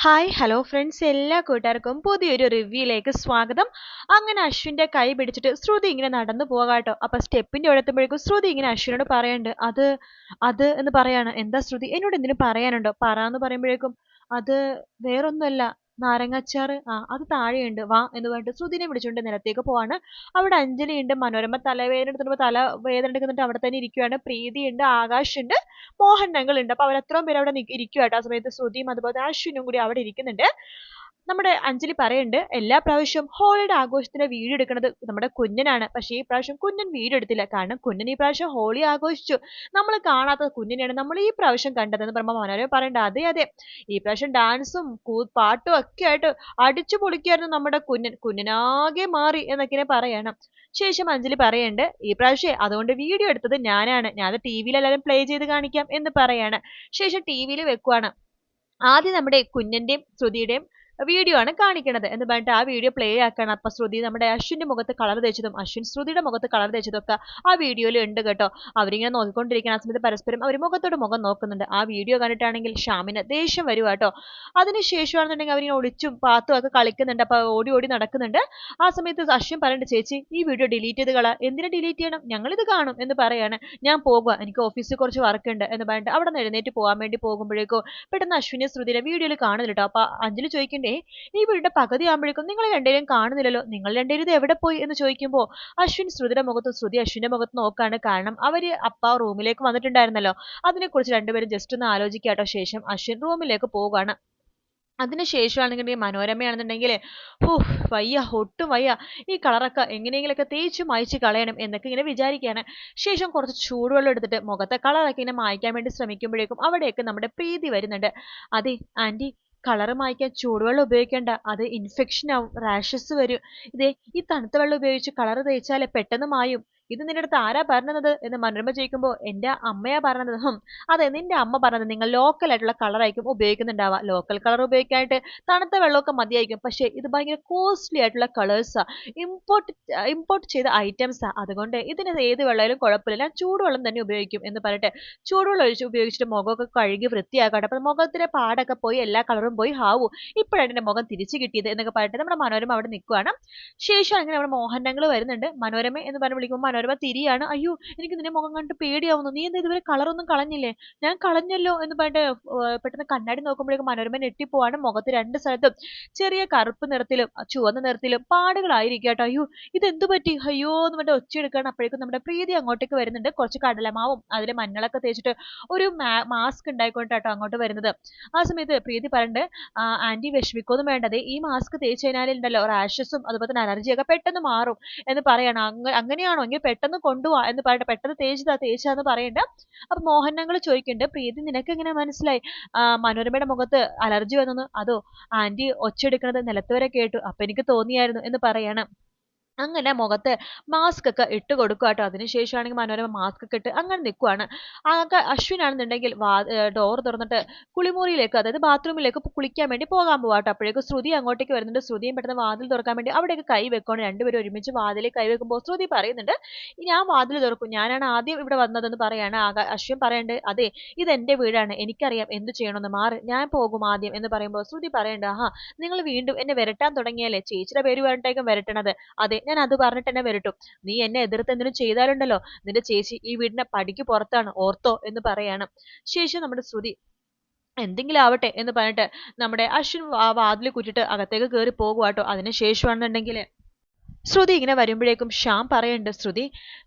Hi hello friends, എല്ലാ കൂട്ടുകാർക്കും പുതിയൊരു റിവ്യൂയിലേക്ക് സ്വാഗതം. അങ്ങനെ അശ്വിന്റെ കൈ പിടിച്ചിട്ട് ശ്രുതി ഇങ്ങനെ നടന്നു പോകാട്ടോ. അപ്പൊ സ്റ്റെപ്പിന്റെ അവിടെ എത്തുമ്പോഴേക്കും ശ്രുതി ഇങ്ങനെ അശ്വിനോട് പറയണ്ട്, അത് അത് എന്ന് പറയാണ്. എന്താ ശ്രുതി, എന്നോട് എന്തിനും പറയാനുണ്ടോ? പറയാന്ന് പറയുമ്പോഴേക്കും അത് വേറൊന്നുമല്ല, നാരങ്ങാച്ചാറ്, അത് താഴെയുണ്ട്, വാ എന്ന് പറഞ്ഞിട്ട് ശ്രുതിനെ വിളിച്ചുകൊണ്ട് നിലത്തേക്ക് പോവാണ്. അവിടെ അഞ്ജലി ഉണ്ട്, മനോരമ തലവേദന എടുത്തിട്ട് തല വേദന എടുക്കുന്നിട്ട് അവിടെ തന്നെ ഇരിക്കുകയാണ്. പ്രീതി ഉണ്ട്, ആകാശ് ഉണ്ട്, മോഹൻ ഞങ്ങൾ ഉണ്ട്. അപ്പൊ അവരത്രയും പേര് അവിടെ ഇരിക്കുവാട്ടോ. ആ സമയത്ത് ശ്രുതിയും അതുപോലെ അശ്വിനും കൂടി അവിടെ ഇരിക്കുന്നുണ്ട്. നമ്മുടെ അഞ്ജലി പറയുന്നുണ്ട്, എല്ലാ പ്രാവശ്യവും ഹോളിയുടെ ആഘോഷത്തിന്റെ വീഡിയോ എടുക്കുന്നത് നമ്മുടെ കുഞ്ഞനാണ്. പക്ഷേ ഈ പ്രാവശ്യം കുഞ്ഞൻ വീഡിയോ എടുത്തില്ല. കാരണം കുഞ്ഞൻ ഈ പ്രാവശ്യം ഹോളി ആഘോഷിച്ചു. നമ്മൾ കാണാത്ത കുഞ്ഞിനെയാണ് നമ്മൾ ഈ പ്രാവശ്യം കണ്ടത് എന്ന് പറയുമ്പോൾ മനോരമ പറയണ്ട, അതെ അതെ, ഈ പ്രാവശ്യം ഡാൻസും പാട്ടും ഒക്കെ ആയിട്ട് അടിച്ചു പൊളിക്കായിരുന്നു നമ്മുടെ കുഞ്ഞനാകെ മാറി എന്നൊക്കെ പറയണം. ശേഷം അഞ്ജലി പറയണ്ട്, ഈ പ്രാവശ്യം അതുകൊണ്ട് വീഡിയോ എടുത്തത് ഞാനാണ്, ഞാൻ ടി വിയിൽ എല്ലാവരും പ്ലേ ചെയ്ത് കാണിക്കാം എന്ന് പറയാണ്. ശേഷം ടി വിയിൽ വെക്കുവാണ്. ആദ്യം നമ്മുടെ കുഞ്ഞന്റെയും ശ്രുതിയുടെയും വീഡിയോ ആണ് കാണിക്കണത് എന്ന് പറഞ്ഞിട്ട് ആ വീഡിയോ പ്ലേ ആക്കണം. അപ്പൊ ശ്രുതി നമ്മുടെ അശ്വിന്റെ മുഖത്ത് കളർ തേച്ചതും അശ്വിൻ ശ്രുതിയുടെ മുഖത്ത് കളർ തേച്ചതും ഒക്കെ ആ വീഡിയോയിൽ ഉണ്ട് കേട്ടോ. അവരിങ്ങനെ നോക്കിക്കൊണ്ടിരിക്കുന്ന ആ സമയത്ത് പരസ്പരം അവർ മുഖത്തോട് മുഖം നോക്കുന്നുണ്ട്. ആ വീഡിയോ കണ്ടിട്ടാണെങ്കിൽ ഷ്യാമിന് ദേഷ്യം വരും കേട്ടോ. അതിനുശേഷമാണെന്നുണ്ടെങ്കിൽ അവരിങ്ങനെ ഒളിച്ചും പാത്തും ഒക്കെ കളിക്കുന്നുണ്ട്. അപ്പൊ ഓടി ഓടി നടക്കുന്നുണ്ട്. ആ സമയത്ത് അശ്വിൻ പറയുന്നുണ്ട്, ചേച്ചി ഈ വീഡിയോ ഡിലീറ്റ് ചെയ്ത് കള, എന്തിനാ ഡിലീറ്റ് ചെയ്യണം, ഞങ്ങൾ ഇത് കാണും എന്ന് പറയാണ്. ഞാൻ പോകുക, എനിക്ക് ഓഫീസിൽ കുറച്ച് വർക്ക് ഉണ്ട് എന്ന് പറഞ്ഞിട്ട് അവിടെ നിന്ന് എഴുന്നേറ്റ് പോകാൻ വേണ്ടി പോകുമ്പോഴേക്കോ പെട്ടെന്ന് അശ്വിനെ ശ്രുതിയുടെ വീഡിയോയിൽ കാണുന്നില്ല കേട്ടോ. അപ്പൊ അഞ്ജലി ചോദിക്കണ്ടേ, ഈ വീടിന്റെ പകുതി ആകുമ്പോഴേക്കും നിങ്ങൾ രണ്ടുപേരും കാണുന്നില്ലല്ലോ, നിങ്ങൾ രണ്ടുപേരും ഇത് എവിടെ പോയി എന്ന് ചോദിക്കുമ്പോൾ അശ്വിൻ ശ്രുതിയുടെ മുഖത്ത് ശ്രുതി അശ്വിന്റെ മുഖത്ത് നോക്കാണ്. കാരണം അവര് അപ്പ റൂമിലേക്ക് വന്നിട്ടുണ്ടായിരുന്നല്ലോ, അതിനെക്കുറിച്ച് രണ്ടുപേരും ജസ്റ്റ് ഒന്ന് ആലോചിക്കാട്ടോ. ശേഷം അശ്വിൻ റൂമിലേക്ക് പോവുകയാണ്. അതിനുശേഷമാണെന്നുണ്ടെങ്കിൽ മനോരമയാണെന്നുണ്ടെങ്കിൽ വയ്യ, ഒട്ടും വയ്യ, ഈ കളറൊക്കെ എങ്ങനെയെങ്കിലൊക്കെ തേച്ച് മായ്ച്ച് കളയണം എന്നൊക്കെ ഇങ്ങനെ വിചാരിക്കുകയാണ്. ശേഷം കുറച്ച് ചൂടുവെള്ളം എടുത്തിട്ട് മുഖത്തെ കളറൊക്കെ ഇങ്ങനെ മായ്ക്കാൻ വേണ്ടി ശ്രമിക്കുമ്പോഴേക്കും അവിടെയൊക്കെ നമ്മുടെ പ്രീതി വരുന്നുണ്ട്. അതെ ആന്റി, കളർ മായ്ക്കാൻ ചൂടുവെള്ളം ഉപയോഗിക്കേണ്ട, അത് ഇൻഫെക്ഷൻ ആവും, റാഷസ് വരും. ഇതേ ഈ തണുത്ത വെള്ളം ഉപയോഗിച്ച് കളർ തേച്ചാൽ പെട്ടെന്ന് മായും. ഇത് നിന്റെ അടുത്ത് ആരാ പറഞ്ഞത് എന്ന് മനോരമ ചോദിക്കുമ്പോൾ എന്റെ അമ്മയാ പറഞ്ഞത്. അതെ, നിന്റെ അമ്മ പറഞ്ഞത് നിങ്ങൾ ലോക്കൽ ആയിട്ടുള്ള കളർ ആയിരിക്കും ഉപയോഗിക്കുന്നുണ്ടാവുക. ലോക്കൽ കളർ ഉപയോഗിക്കാനായിട്ട് തണുത്ത വെള്ളമൊക്കെ മതിയായിരിക്കും. പക്ഷെ ഇത് ഭയങ്കര കോസ്റ്റ്ലി ആയിട്ടുള്ള കളേഴ്സാ, ഇമ്പോർട്ട് ചെയ്ത ഐറ്റംസാ, അതുകൊണ്ട് ഇതിന് ഏത് വെള്ളമായാലും കുഴപ്പമില്ല, ഞാൻ ചൂടുവെള്ളം തന്നെ ഉപയോഗിക്കും എന്ന് പറഞ്ഞിട്ട് ചൂടുവെള്ളം ഉപയോഗിച്ചിട്ട് മുഖമൊക്കെ കഴുകി വൃത്തിയാക്കട്ടെ. അപ്പൊ മുഖത്തിന്റെ പാടൊക്കെ പോയി എല്ലാ കളറും പോയി, ഹാവു ഇപ്പോഴാണ് എന്റെ മുഖം തിരിച്ചു കിട്ടിയത് എന്നൊക്കെ പറഞ്ഞിട്ട് നമ്മുടെ മനോരമ അവിടെ നിൽക്കുവാണ്. ശേഷം അങ്ങനെ നമ്മുടെ മോഹനങ്ങൾ വരുന്നുണ്ട്. മനോരമ എന്ന് പറഞ്ഞ് വിളിക്കുമ്പോൾ മനോരമ തിരിയാണ്. അയ്യോ, എനിക്ക് നിന്റെ മുഖം കണ്ടിട്ട് പേടിയാവുന്നു, നീ എന്താ ഇതുവരെ കളറൊന്നും കളഞ്ഞില്ലേ? ഞാൻ കളഞ്ഞല്ലോ എന്ന് പറഞ്ഞിട്ട് പെട്ടെന്ന് കണ്ണാടി നോക്കുമ്പോഴേക്കും മനോരമ ഞെട്ടിപ്പോവാണ്. മുഖത്ത് രണ്ട് സ്ഥലത്തും ചെറിയ കറുപ്പ് നിറത്തിലും ചുവന്ന നിറത്തിലും പാടുകളായിരിക്കും കേട്ടോ. അയ്യോ, ഇതെന്തു പറ്റി, അയ്യോ എന്ന് പറഞ്ഞിട്ട് ഒച്ചയെടുക്കുകയാണ്. അപ്പോഴേക്കും നമ്മുടെ പ്രീതി അങ്ങോട്ടേക്ക് വരുന്നുണ്ട്. കുറച്ച് കടലമാവും അതിൽ മഞ്ഞളൊക്കെ തേച്ചിട്ട് ഒരു മാസ്ക് ഉണ്ടായിക്കൊണ്ടാട്ടോ അങ്ങോട്ട് വരുന്നത്. ആ സമയത്ത് പ്രീതി പറഞ്ഞിട്ട്, ആന്റി വിഷമിക്കൊന്നും വേണ്ടത്, ഈ മാസ്ക് തേച്ച് കഴിഞ്ഞാലുണ്ടല്ലോ റാഷസും അതുപോലെ തന്നെ അലർജിയൊക്കെ പെട്ടെന്ന് മാറും എന്ന് പറയണം. അങ്ങനെയാണോ, എങ്കിൽ പെട്ടെന്ന് കൊണ്ടുപോവാ എന്ന് പറഞ്ഞിട്ട് പെട്ടെന്ന് തേച്ചാന്ന് പറയണ്ട. അപ്പൊ മോഹനങ്ങൾ ചോദിക്കുന്നുണ്ട്, പ്രീതി നിനക്ക് എങ്ങനെ മനസ്സിലായി മനോരമയുടെ മുഖത്ത് അലർജി വന്നെന്ന്? അതോ ആന്റി ഒച്ചെടുക്കുന്നത് നിലത്ത് വരെ കേട്ടു, അപ്പൊ എനിക്ക് തോന്നിയായിരുന്നു എന്ന് പറയണം. അങ്ങനെ മുഖത്ത് മാസ്ക് ഒക്കെ ഇട്ട് കൊടുക്കുക കേട്ടോ. അതിനുശേഷമാണെങ്കിൽ മനോരമ മാസ്ക് ഒക്കെ ഇട്ട് അങ്ങനെ നിൽക്കുവാണ്. അശ്വിനാണെന്നുണ്ടെങ്കിൽ ഡോർ തുറന്നിട്ട് കുളിമുറിയിലേക്ക്, അതായത് ബാത്റൂമിലേക്ക് കുളിക്കാൻ വേണ്ടി പോകാൻ പോവാട്ടോ. അപ്പോഴേക്കും ശ്രുതി അങ്ങോട്ടേക്ക് വരുന്നുണ്ട്. ശ്രുതിയും പെട്ടെന്ന് വാതിൽ തുറക്കാൻ വേണ്ടി അവിടേക്ക് കൈ വെക്കണം. രണ്ടുപേരും ഒരുമിച്ച് വാതിലേക്ക് കൈ വെക്കുമ്പോൾ ശ്രുതി പറയുന്നുണ്ട്, ഞാൻ വാതിൽ തുറക്കും, ഞാനാണ് ആദ്യം ഇവിടെ വന്നതെന്ന് പറയാണ്. അശ്വിൻ പറയുന്നുണ്ട്, അതെ ഇത് എന്റെ വീടാണ്, എനിക്കറിയാം എന്ത് ചെയ്യണമെന്ന്, മാറി ഞാൻ പോകും ആദ്യം എന്ന് പറയുമ്പോൾ ശ്രുതി പറയുന്നുണ്ട്, നിങ്ങൾ വീണ്ടും എന്നെ വരട്ടാൻ തുടങ്ങിയാലേ, ചേച്ചിയുടെ പേര് പറഞ്ഞിട്ടേക്കും വരട്ടണത്. അതെ, ഞാൻ അത് പറഞ്ഞിട്ട് തന്നെ വരട്ടും. നീ എന്നെ എതിർത്ത് എന്തിനും ചെയ്താലുണ്ടല്ലോ, നിന്റെ ചേച്ചി ഈ വീടിന്റെ പടിക്ക് പുറത്താണ്, ഓർത്തോ എന്ന് പറയാണ്. ശേഷം നമ്മുടെ ശ്രുതി എന്തെങ്കിലും ആവട്ടെ എന്ന് പറഞ്ഞിട്ട് നമ്മുടെ അശ്വിൻ വാതിൽ കുറ്റിട്ട് അകത്തേക്ക് കയറി പോകുവാട്ടോ. അതിനുശേഷമാണെന്നുണ്ടെങ്കിൽ ശ്രുതി ഇങ്ങനെ വരുമ്പോഴേക്കും ശ്യാം പറയുന്നുണ്ട്, ശ്രുതി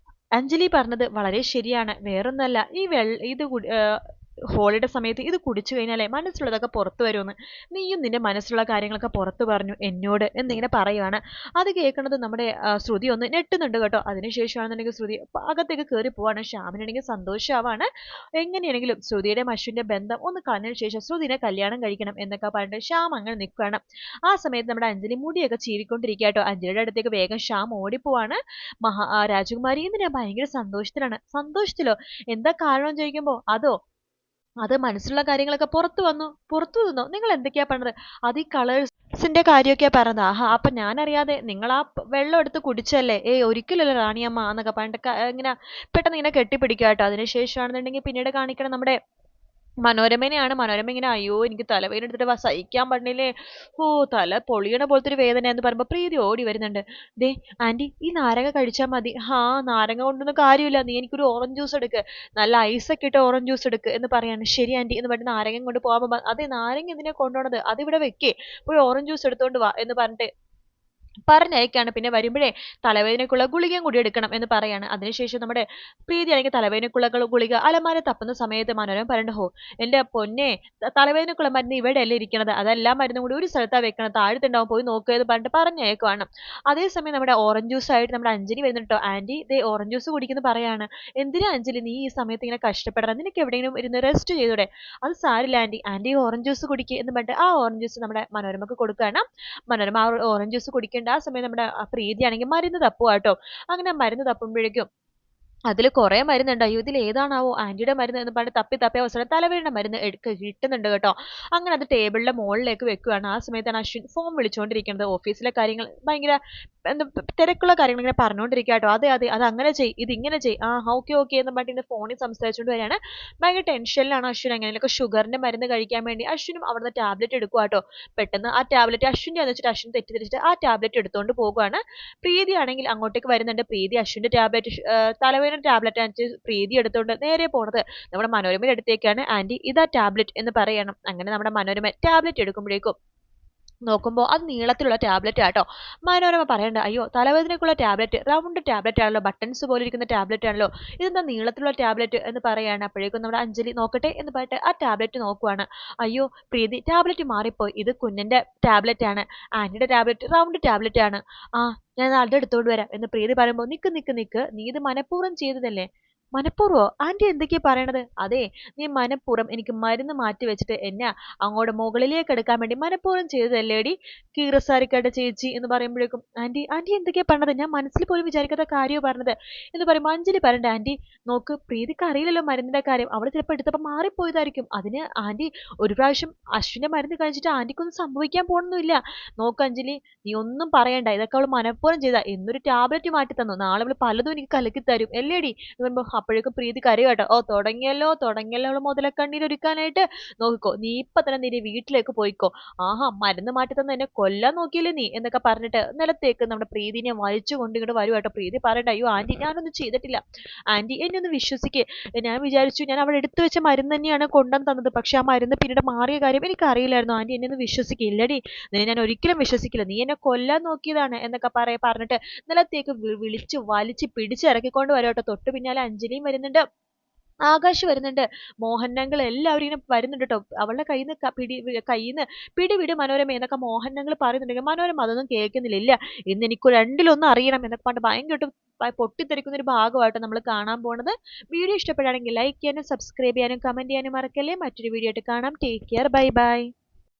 അഞ്ജലി പറഞ്ഞത് വളരെ ശരിയാണ്, വേറൊന്നല്ല, ഈ ഇത് ഹോളിഡേ സമയത്ത് ഇത് കുടിച്ചു കഴിഞ്ഞാലേ മനസ്സിലുള്ളതൊക്കെ പുറത്തു വരുമെന്ന്, നീയും നിന്റെ മനസ്സിലുള്ള കാര്യങ്ങളൊക്കെ പുറത്തു പറഞ്ഞു എന്നോട് എന്നിങ്ങനെ പറയുവാണ്. അത് കേൾക്കുന്നത് നമ്മുടെ ശ്രുതി ഒന്ന് ഞെട്ടുന്നുണ്ട് കേട്ടോ. അതിനുശേഷമാണെന്നുണ്ടെങ്കിൽ ശ്രുതി അകത്തേക്ക് കയറി പോവാണ്. ശ്യാമിനാണെങ്കിൽ സന്തോഷമാവാണ്. എങ്ങനെയാണെങ്കിലും ശ്രുതിയുടെ അശ്വിന്റെ ബന്ധം ഒന്ന് കളഞ്ഞതിന് ശേഷം ശ്രുതിനെ കല്യാണം കഴിക്കണം എന്നൊക്കെ പറഞ്ഞിട്ട് ശ്യാം അങ്ങനെ നിൽക്കുകയാണ്. ആ സമയത്ത് നമ്മുടെ അഞ്ജലി മുടിയൊക്കെ ചീവിക്കൊണ്ടിരിക്കുക കേട്ടോ. അഞ്ജലിയുടെ അടുത്തേക്ക് വേഗം ശ്യാം ഓടിപ്പോവാണ്. രാജകുമാരി ഇന്ന് ഞാൻ ഭയങ്കര സന്തോഷത്തിലാണ്. സന്തോഷത്തിലോ, എന്താ കാരണം ചോദിക്കുമ്പോ അത് മനസ്സിലുള്ള കാര്യങ്ങളൊക്കെ പുറത്തു വന്നോ, നിങ്ങൾ എന്തൊക്കെയാ പറഞ്ഞത്? അത് ഈ കളേഴ്സിന്റെ കാര്യമൊക്കെയാ പറഞ്ഞത്. അപ്പൊ ഞാൻ അറിയാതെ നിങ്ങൾ ആ വെള്ളം എടുത്ത് കുടിച്ചല്ലേ? ഒരിക്കലല്ലോ റാണിയമ്മ എന്നൊക്കെ പറഞ്ഞിട്ട് ഇങ്ങനെ പെട്ടെന്ന് ഇങ്ങനെ കെട്ടിപ്പിടിക്കുക കേട്ടോ. അതിനുശേഷമാണെന്നുണ്ടെങ്കിൽ പിന്നീട് കാണിക്കണം നമ്മുടെ മനോരമേനെയാണ്. മനോരമ ഇങ്ങനെ അയ്യോ എനിക്ക് തലവേദന എടുത്തിട്ട് സഹിക്കാൻ പറ്റണില്ലേ, ഓ തല പൊളിയണ പോലത്തെ ഒരു വേദന എന്ന് പറയുമ്പോൾ പ്രീതി ഓടി വരുന്നുണ്ട്. ദേ ആന്റി ഈ നാരങ്ങ കഴിച്ചാൽ മതി. നാരങ്ങ കൊണ്ടൊന്നും കാര്യമില്ല, നീ എനിക്കൊരു ഓറഞ്ച് ജ്യൂസ് എടുക്ക്, നല്ല ഐസൊക്കെ ഇട്ട് ഓറഞ്ച് ജ്യൂസ് എടുക്ക് എന്ന് പറയാണ്. ശരി ആന്റി എന്ന് പറഞ്ഞിട്ട് നാരങ്ങ കൊണ്ട് പോകാൻ അതെ നാരങ്ങ എന്തിനാ കൊണ്ടുപോണത്, അതിവിടെ വെക്കേ, പോയി ഓറഞ്ച് ജ്യൂസ് എടുത്തോണ്ട് വാ എന്ന് പറഞ്ഞിട്ട് പറഞ്ഞയക്കാണ്. പിന്നെ വരുമ്പോഴേ തലവേദനയ്ക്കുള്ള ഗുളികയും കൂടി എടുക്കണം എന്ന് പറയാണ്. അതിനുശേഷം നമ്മുടെ പ്രീതിയാണെങ്കിൽ തലവേദനയ്ക്കുള്ള ഗുളിക അലമാര തപ്പുന്ന സമയത്ത് മനോരമ പറയണ്ട, ഹോ എന്റെ പൊന്നെ, തലവേദനക്കുള്ള മരുന്ന് ഇവിടെയല്ലേ ഇരിക്കണത്, അതെല്ലാം മരുന്നും കൂടി ഒരു സ്ഥലത്താണ് വെക്കണം, താഴത്തുണ്ടാവും, പോയി നോക്കുക എന്ന് പറഞ്ഞിട്ട് പറഞ്ഞേക്കുവാണ്. അതേസമയം നമ്മുടെ ഓറഞ്ച് ജ്യൂസ് ആയിട്ട് നമ്മുടെ അഞ്ജലി വരുന്നുണ്ടോ. ആന്റി ഇതേ ഓറഞ്ച് ജ്യൂസ് കുടിക്കുന്നു പറയാണ്. എന്തിനാ അഞ്ജലി നീ ഈ സമയത്ത് ഇങ്ങനെ കഷ്ടപ്പെടണം, നിനക്ക് എവിടെയെങ്കിലും ഇരുന്ന് റെസ്റ്റ് ചെയ്തൂടെ. അത് സാരില്ല ആന്റി, ആന്റി ഓറഞ്ച് ജ്യൂസ് കുടിക്കുക എന്ന് പറഞ്ഞിട്ട് ആ ഓറഞ്ച് ജ്യൂസ് നമ്മുടെ മനോരമക്ക് കൊടുക്കുകയാണ്. മനോരമ ആ ഓറഞ്ച് ജ്യൂസ് കുടിക്കേണ്ട ആ സമയം നമ്മുടെ പ്രീതിയാണെങ്കിൽ മരുന്ന് തപ്പുവാട്ടോ. അങ്ങനെ മരുന്ന് തപ്പുമ്പോഴേക്കും അതിൽ കുറെ മരുന്നുണ്ട്. അയ്യോ ഇതിൽ ഏതാണാവോ ആന്റിയുടെ മരുന്ന് എന്ന് പറഞ്ഞ് തപ്പി തപ്പി അവസരം തലവേദനയുടെ മരുന്ന് കിട്ടുന്നുണ്ട് കേട്ടോ. അങ്ങനെ അത് ടേബിളിന്റെ മുകളിലേക്ക് വെക്കുകയാണ്. ആ സമയത്താണ് അശ്വിൻ ഫോൺ വിളിച്ചുകൊണ്ടിരിക്കുന്നത്. ഓഫീസിലെ കാര്യങ്ങൾ ഭയങ്കര എന്താ തിരക്കുള്ള കാര്യങ്ങൾ ഇങ്ങനെ പറഞ്ഞുകൊണ്ടിരിക്കുക കേട്ടോ. അതെ അതെ അത് അങ്ങനെ ചെയ്, ഇത് ഇങ്ങനെ ചെയ്, ഓക്കെ ഓക്കെ എന്ന് പറഞ്ഞിട്ട് ഫോണിൽ സംസാരിച്ചുകൊണ്ട് വരികയാണ്. ഭയങ്കര ടെൻഷനിലാണ് അശ്വിൻ. എങ്ങനെയൊക്കെ ഷുഗറിന്റെ മരുന്ന് കഴിക്കാൻ വേണ്ടി അശ്വിനും അവിടുന്ന് ടാബ്ലറ്റ് എടുക്കുക കേട്ടോ. പെട്ടെന്ന് ആ ടാബ്ലറ്റ് അശ്വിൻ്റെ എന്ന് വെച്ചിട്ട് അശ്വിൻ തെറ്റിദ്ധരിച്ചിട്ട് ആ ടാബ്ലറ്റ് എടുത്തുകൊണ്ട് പോകുകയാണ്. പ്രീതി ആണെങ്കിൽ അങ്ങോട്ടേക്ക് വരുന്നുണ്ട്. പ്രീതി അശ്വിന്റെ ടാബ്ലറ്റ് തലവേദന ടാബ്ലറ്റ് ആയിട്ട് പ്രീതി എടുത്തുകൊണ്ട് നേരെ പോണത് നമ്മുടെ മനോരമയുടെ അടുത്തേക്കാണ്. ആന്റി ഇതാ ടാബ്ലറ്റ് എന്ന് പറയണം. അങ്ങനെ നമ്മുടെ മനോരമ ടാബ്ലറ്റ് എടുക്കുമ്പോഴേക്കും നോക്കുമ്പോൾ അത് നീളത്തിലുള്ള ടാബ്ലറ്റ് ആട്ടോ. മനോരമ പറയണ്ട, അയ്യോ തലവേദനയ്ക്കുള്ള ടാബ്ലറ്റ് റൗണ്ട് ടാബ്ലറ്റ് ആണല്ലോ, ബട്ടൺസ് പോലെ ഇരിക്കുന്ന ടാബ്ലറ്റ് ആണല്ലോ, ഇതെന്താ നീളത്തിലുള്ള ടാബ്ലറ്റ് എന്ന് പറയാണ്. അപ്പോഴേക്കും നമ്മുടെ അഞ്ജലി നോക്കട്ടെ എന്ന് പറഞ്ഞിട്ട് ആ ടാബ്ലറ്റ് നോക്കുവാണ്. അയ്യോ പ്രീതി ടാബ്ലറ്റ് മാറിപ്പോയി, ഇത് കുഞ്ഞിന്റെ ടാബ്ലറ്റ് ആണ്, ആന്റിയുടെ ടാബ്ലറ്റ് റൗണ്ട് ടാബ്ലറ്റ് ആണ്. ഞാൻ അത് എടുത്തോണ്ട് വരാം എന്ന് പ്രീതി പറയുമ്പോൾ നിക്ക് നിക്ക് നിക്ക്, നീ ഇത് മനഃപൂർവ്വം ചെയ്തതല്ലേ. മനഃപൂർവ്വോ ആന്റി എന്തൊക്കെയാ പറയണത്. അതെ നീ മനഃപൂർവ്വം എനിക്ക് മരുന്ന് മാറ്റി വെച്ചിട്ട് എന്നെ അങ്ങോട്ട് മുകളിലേക്ക് എടുക്കാൻ വേണ്ടി മനഃപൂർവ്വം ചെയ്തതല്ലേടി കീറസാരിക്കട്ട ചേച്ചി എന്ന് പറയുമ്പോഴേക്കും ആന്റി ആന്റി എന്തൊക്കെയാ പറഞ്ഞത്, ഞാൻ മനസ്സിൽ പോലും വിചാരിക്കാത്ത കാര്യമോ പറഞ്ഞത് എന്ന് പറയുമ്പോൾ അഞ്ജലി പറയണ്ട, ആന്റി നോക്ക് പ്രീതിക്ക് അറിയില്ലല്ലോ മരുന്നിന്റെ കാര്യം, അവൾ ചിലപ്പോൾ എടുത്തപ്പോൾ മാറിപ്പോയതായിരിക്കും, അതിന് ആന്റി ഒരു പ്രാവശ്യം അശ്വിന്റെ മരുന്ന് കഴിച്ചിട്ട് ആന്റിക്കൊന്നും സംഭവിക്കാൻ പോകണമെന്നില്ല. നോക്ക് അഞ്ജലി നീ ഒന്നും പറയണ്ട, ഇതൊക്കെ അവൾ മനഃപൂർവ്വം ചെയ്താ, എന്നൊരു ടാബ്ലറ്റ് മാറ്റി തന്നു, നാളെ അവൾ പലതും എനിക്ക് കലക്കി തരും അല്ലേടി എന്ന് പറയുമ്പോൾ അപ്പോഴേക്കും പ്രീതി കരയുവാട്ടോ. തുടങ്ങിയല്ലോ തുടങ്ങിയല്ലോ അവള് മുതലക്കണ്ണീരൊരുക്കാനായിട്ട്, നോക്കിക്കോ നീ ഇപ്പൊ തന്നെ നിന്റെ വീട്ടിലേക്ക് പോയിക്കോ, മരുന്ന് മാറ്റി തന്ന് എന്നെ കൊല്ലാൻ നോക്കിയില്ലേ നീ എന്നൊക്കെ പറഞ്ഞിട്ട് നിലത്തേക്ക് നമ്മുടെ പ്രീതിനെ വലിച്ചു കൊണ്ട് ഇങ്ങോട്ട് വരുവാട്ടോ. പ്രീതി പറയണ്ട, അയ്യോ ആന്റി ഞാനൊന്നും ചെയ്തിട്ടില്ല, ആന്റി എന്നെ ഒന്ന് വിശ്വസിക്കേ, ഞാൻ വിചാരിച്ചു ഞാൻ അവിടെ എടുത്തു വെച്ച മരുന്ന് തന്നെയാണ് കൊണ്ടുവന്ന് തന്നത്, പക്ഷെ ആ മരുന്ന് പിന്നീട് മാറിയ കാര്യം എനിക്ക് അറിയില്ലായിരുന്നു, ആന്റി എന്നെ ഒന്ന് വിശ്വസിക്കില്ലടി, നിന്നെ ഞാൻ ഒരിക്കലും വിശ്വസിക്കില്ല, നീ എന്നെ കൊല്ലാൻ നോക്കിയതാണ് എന്നൊക്കെ പറഞ്ഞിട്ട് നിലത്തേക്ക് വിളിച്ച് വലിച്ച് പിടിച്ചിറക്കിക്കൊണ്ട് വരോട്ടോ. തൊട്ട് പിന്നാലെ അഞ്ജലിയും വരുന്നുണ്ട്, ആകാശ് വരുന്നുണ്ട്, മോഹനങ്ങൾ എല്ലാവരും ഇങ്ങനെ വരുന്നുണ്ട് കേട്ടോ. അവളുടെ കയ്യിന്ന് പിടി വിട് മനോരമ എന്നൊക്കെ മോഹനങ്ങൾ പറയുന്നുണ്ടെങ്കിൽ മനോരമ അതൊന്നും കേൾക്കുന്നില്ല. ഇല്ല ഇന്ന് എനിക്ക് രണ്ടിലൊന്നും അറിയണം എന്നൊക്കെ പറഞ്ഞിട്ട് ഭയങ്കരമായിട്ട് പൊട്ടിത്തെറിക്കുന്ന ഒരു ഭാഗമായിട്ട് നമ്മൾ കാണാൻ പോണത്. വീഡിയോ ഇഷ്ടപ്പെടുകയാണെങ്കിൽ ലൈക്ക് ചെയ്യാനും സബ്സ്ക്രൈബ് ചെയ്യാനും കമന്റ് ചെയ്യാനും മറക്കല്ലേ. മറ്റൊരു വീഡിയോ ആയിട്ട് കാണാം. Take care, bye bye.